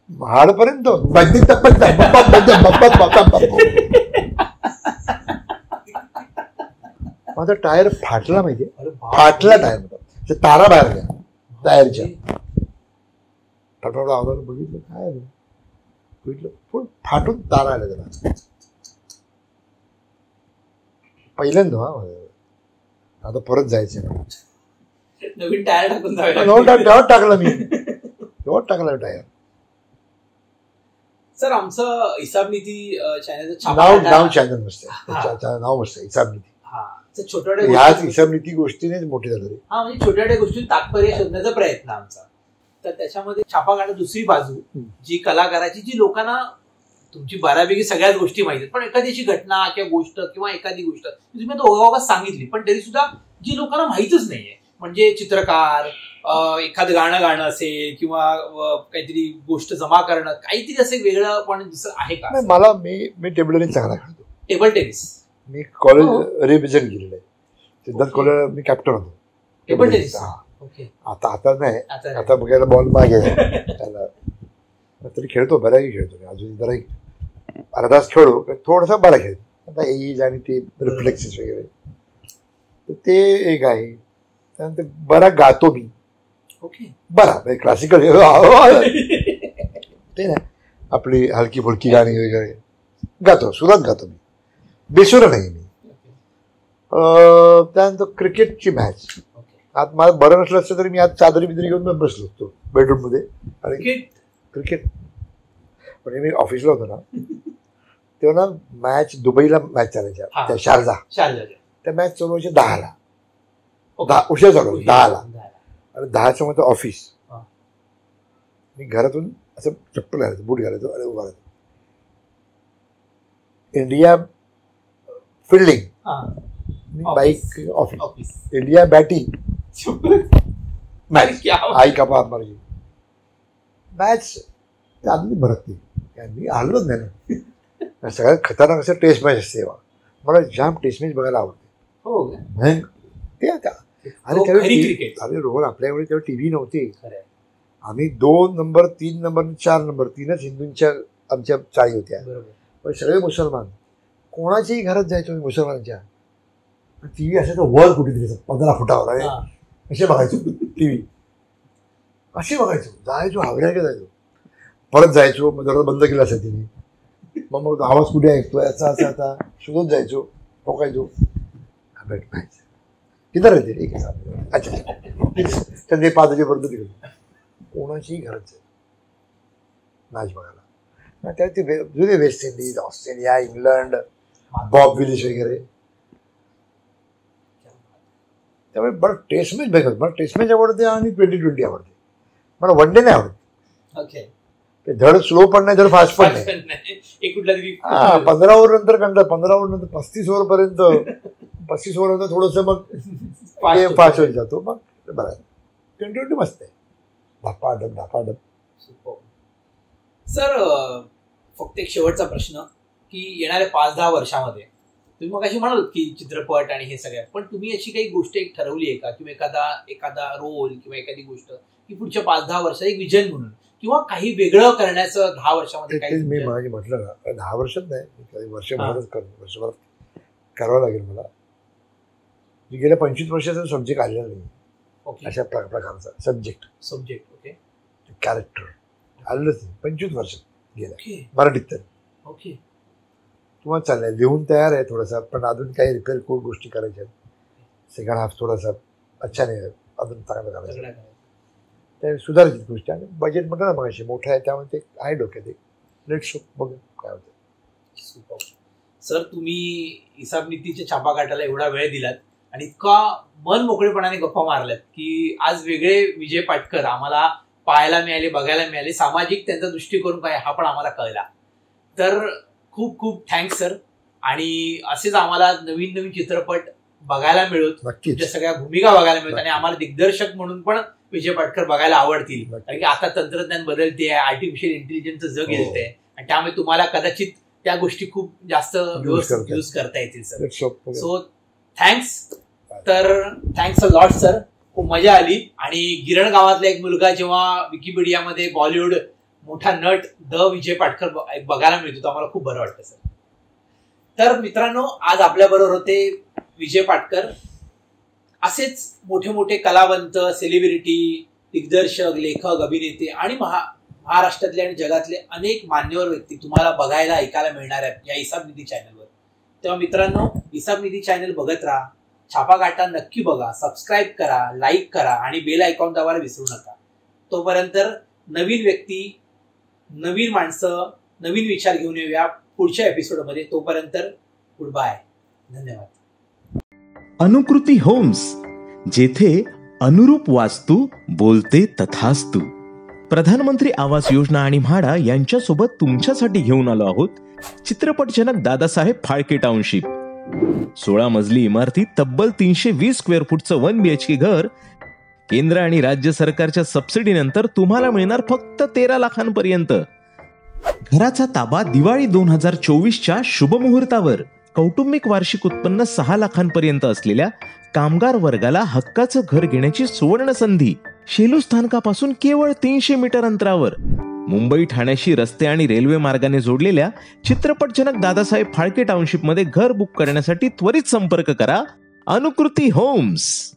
महाडपर्यंत माझा टायर फाटला, माहितीये? फाटला टायर, तारा बाहेर घ्या टायरच्या. आवाज बघितलं काय बघितलं, फाटून तारा आला त्याला. पहिल्यांदा आता परत जायचं, नवीन टायर टाकून टाकला मी, एवढं टाकला टायर. सर, आमचं हिसाब नीती चॅनलचं नाव चॅनल मस्त आहे, नाव मस्त आहे हिसाब नीती. ह्याच हिसाब नीती गोष्टीनेच मोठी झाली. म्हणजे छोट्या गोष्टी तात्पर्य शोधण्याचा प्रयत्न आमचा. तर त्याच्यामध्ये छापा काढा दुसरी बाजू, जी कलाकाराची, जी लोकांना तुमची बऱ्यापैकी सगळ्याच गोष्टी माहिती, पण एखादी अशी घटना किंवा गोष्ट किंवा एखादी गोष्ट तुम्ही दोघांना सांगितली, पण तरी सुद्धा जी लोकांना माहितच नाहीये, म्हणजे चित्रकार, एखादं गाणं असेल किंवा काहीतरी गोष्ट जमा करणं, काहीतरी असं वेगळं पण दुसरं आहे का? मला मी टेबल टेनिस चांगला खेळतो. टेबल टेनिस मी कॉलेज रिप्रेझेंट केलेलं आहे. सिद्धार्थ कॉलेज मी कॅप्टन होतो टेबल टेनिस. आता नाही, आता बघायला बॉल मागे त्याला तरी खेळतो, बऱ्याही खेळतो. अजून जरा अर्धा तास खेळू, थोडासा बरा खेळतो. आता एज आणि ते रिफ्लेक्सेस वगैरे तर ते एक आहे. त्यानंतर बरा गातो मी. बरा क्लासिकल ते ना आपली हलकी फुलकी गाणी वगैरे गातो, सुरात गातो मी, बेसुरा नाही मी. त्यानंतर क्रिकेटची मॅच. आज मला बरं नसलं असतं तरी मी आज चादरी बिदरी घेऊन बसलो असतो बेडरूम मध्ये. आणि क्रिकेट म्हणजे मी ऑफिसला होतो ना तेव्हा ना मॅच दुबईला मॅच चालायच्या, त्या शारजा. त्या मॅच चालू व्हायच्या 10ला, उशिरा चालू 10ला. आणि 10च्या मध्ये ऑफिस. मी घरातून असं चप्पल घालायचं, बूट घालायचो आणि उभा राहतो. India fielding, bike office. India batting match, आई का पार मारायची मॅच. आधी भरत नाही, मी हल्लोच नाही ना. सगळ्यात खतरनाक असं टेस्ट मॅच असते. मला जाम टेस्ट मॅच बघायला आवडते. अरे रोहन, आपल्या वेळी तेव्हा टीव्ही नव्हते. आम्ही 2 नंबर 3 नंबर 4 नंबर 3च हिंदूंच्या आमच्या चाळी होत्या. पण सगळे मुसलमान. कोणाच्याही घरात जायचो मी मुसलमानांच्या. टीव्ही असायचं वर कुठेतरी 15 फुटावर. आणि असे बघायचो टीव्ही, असे बघायचो. जायचो हावऱ्याकडे जायचो, परत जायचो. मग दरवाजा बंद केला असेल तिने. मग आवाज कुठे ऐकतोय असा असा आता शोधत जायचो, ठोकायचो. भेटायचं किती राहते ठीक आहे. अच्छा संध्याकाळी 5 वाजेपर्यंत तिकडे कोणाच्याही घरात जायचं मॅच बघायला. त्या ते जुने West Indies, Australia, England, Bob Willis वगैरे. त्यामुळे बरं टेस्ट मॅच बघत. मला टेस्ट मॅच आवडते आणि 2020 आवडते. मला वन डे नाही आवडत. ते धड स्लो पण नाही, धड फास्ट पण नाही. 15 ओव्हर नंतर कंटा, 15 ओव्हर नंतर 35 ओव्हर पर्यंत, 35 ओव्हर नंतर थोडस मग फास्ट होत जातो. मग बरं 2020 मस्त आहे. धापाडप. सर फक्त एक शेवटचा प्रश्न की येणाऱ्या 5-10 वर्षामध्ये तुम्ही मग अशी म्हणाल की चित्रपट आणि हे सगळं, पण तुम्ही अशी काही गोष्ट एक ठरवली आहे का, किंवा एखादा रोल किंवा एखादी गोष्ट की पुढच्या 5-10 वर्षात एक विजन म्हणून किंवा काही वेगळं करण्याचं 10 वर्षामध्ये काही? मी माझी म्हटलं ना 10 वर्षात नाही, वर्षभरातच करतो. वर्षभरात करावं लागेल मला. मी गेल्या 25 वर्षाचा सब्जेक्ट आलेला नाही. अशा प्रकारचा सब्जेक्ट. ओके. कॅरेक्टर आलेलंच नाही 25 वर्षात गेल्या मराठीत. तर तुम्हाला चाललंय, लिहून तयार आहे थोडासा, पण अजून काही रिपेअर गोष्टी करायच्या. सेकंड हाफ थोडासा अच्छा नाही, अजून चांगलं करायचं. त्या सुधारायची गोष्टी. आणि बजेट म्हटलं ना मग अशी मोठं आहे, त्यामुळे ते आहे डोक्यात. लेट शो बघू काय होतं. सर तुम्ही हिसाब नीतीच्या छापा काटायला एवढा वेळ दिलात आणि इतका मन मोकळेपणाने गप्पा मारल्यात की आज वेगळे विजय पाटकर आम्हाला पाहायला मिळाले, बघायला मिळाले. सामाजिक त्यांचा दृष्टिकोन काय हा पण आम्हाला कळला. तर खूप खूप थँक्स सर. आणि असेच आम्हाला नवीन नवीन चित्रपट बघायला मिळत, तुमच्या सगळ्या भूमिका बघायला मिळत आणि आम्हाला दिग्दर्शक म्हणून पण विजय पाटकर बघायला आवडतील. कारण की आता तंत्रज्ञान बदलते, आर्टिफिशियल इंटेलिजन्सचं जग येते आणि त्यामुळे तुम्हाला कदाचित त्या गोष्टी खूप जास्त यूज करता येतील सर. So thanks. तर थँक्स अ लॉट सर. खूप मजा आली. आणि गिरण गावातला एक मुलगा जेव्हा विकिपीडियामध्ये बॉलिवूड मोठा नट विजय पाटकर बघायला मिळतो तो आम्हाला खूप बरं वाटतं सर. तर मित्रांनो, आज आपल्या बरोबर होते विजय पाटकर. असेच मोठे मोठे कलावंत, सेलिब्रिटी, दिग्दर्शक, लेखक, अभिनेते आणि महाराष्ट्रातले आणि जगातले अनेक मान्यवर व्यक्ती तुम्हाला बघायला, ऐकायला मिळणार आहेत या हिसाब निधी चॅनलवर. तेव्हा मित्रांनो, हिसाब निधी चॅनल बघत राहा. छापा काटा नक्की बघा, सबस्क्राईब करा, लाईक करा आणि बेल आयकॉन दाबायला विसरू नका. तोपर्यंत नवीन व्यक्ती, नवीन माणसं, नवीन विचार घेऊन येऊया पुढच्या एपिसोडमध्ये. तोपर्यंत गुड बाय. धन्यवाद. अनुकृती होम्स, जेथे अनुरूप वास्तू बोलते तथास्तु. प्रधानमंत्री आवास योजना आणि म्हाडा यांच्यासोबत तुमच्यासाठी घेऊन आलो आहोत चित्रपटजनक दादासाहेब फाळके टाउनशिप. 16 मजली इमारतीत तब्बल 320 स्क्वेअर फूटचं 1 BHK घर केंद्र आणि राज्य सरकारच्या सबसिडीनंतर तुम्हाला मिळणार फक्त 13 लाखांपर्यंत. घराचा ताबा दिवाळी 2024च्या शुभमुहूर्तावर. कौटुंबिक वार्षिक उत्पन्न 6 लाखांपर्यंत असलेल्या कामगार वर्गाला हक्काचं घर घेण्याची सुवर्ण संधी. शेलू स्थानकापासून केवळ 300 मीटर अंतरावर. मुंबई ठाण्याशी रस्ते आणि रेल्वे मार्गाने जोडलेल्या चित्रपटजनक दादासाहेब फाळके टाउनशिपमध्ये घर बुक करण्यासाठी त्वरित संपर्क करा अनुकृती होम्स.